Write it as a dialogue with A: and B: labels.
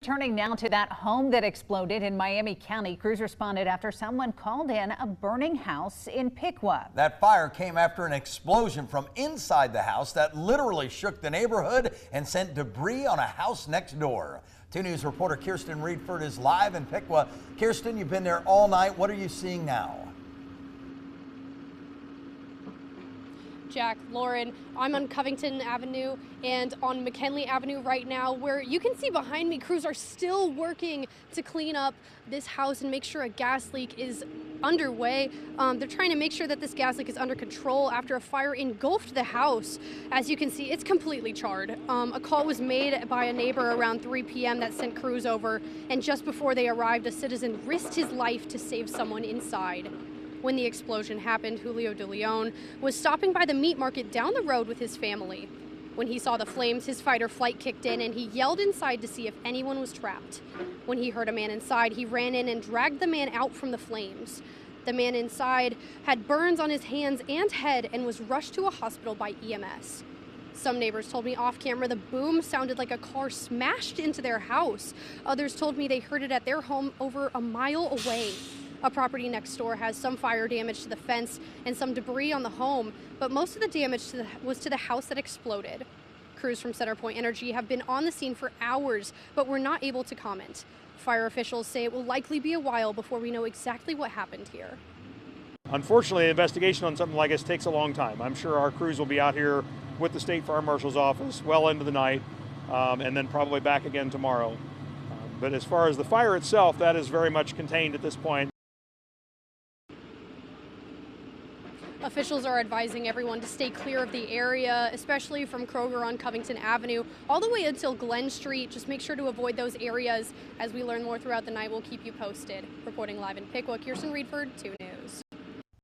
A: Turning now to that home that exploded in Miami County. Crews responded after someone called in a burning house in Piqua.
B: That fire came after an explosion from inside the house that literally shook the neighborhood and sent debris on a house next door. 2 News reporter Kirsten Reedford is live in Piqua. Kirsten, you've been there all night. What are you seeing now?
C: Jack, Lauren, I'm on Covington Avenue and on McKinley Avenue right now, where you can see behind me crews are still working to clean up this house and make sure a gas leak is underway. They're trying to make sure that this gas leak is under control after a fire engulfed the house. As you can see, it's completely charred. A call was made by a neighbor around 3 p.m. that sent crews over, and just before they arrived, a citizen risked his life to save someone inside. When the explosion happened, Julio de Leon was stopping by the meat market down the road with his family. When he saw the flames, his fight or flight kicked in and he yelled inside to see if anyone was trapped. When he heard a man inside, he ran in and dragged the man out from the flames. The man inside had burns on his hands and head and was rushed to a hospital by EMS. Some neighbors told me off camera the boom sounded like a car smashed into their house. Others told me they heard it at their home over a mile away. A property next door has some fire damage to the fence and some debris on the home, but most of the damage was to the house that exploded. Crews from CenterPoint Energy have been on the scene for hours, but were not able to comment. Fire officials say it will likely be a while before we know exactly what happened here.
D: Unfortunately, an investigation on something like this takes a long time. I'm sure our crews will be out here with the State Fire Marshal's office well into the night, and then probably back again tomorrow. But as far as the fire itself, that is very much contained at this point.
C: Officials are advising everyone to stay clear of the area, especially from Kroger on Covington Avenue, all the way until Glen Street. Just make sure to avoid those areas. As we learn more throughout the night, we'll keep you posted. Reporting live in Piqua, Kirsten Reedford, 2 News.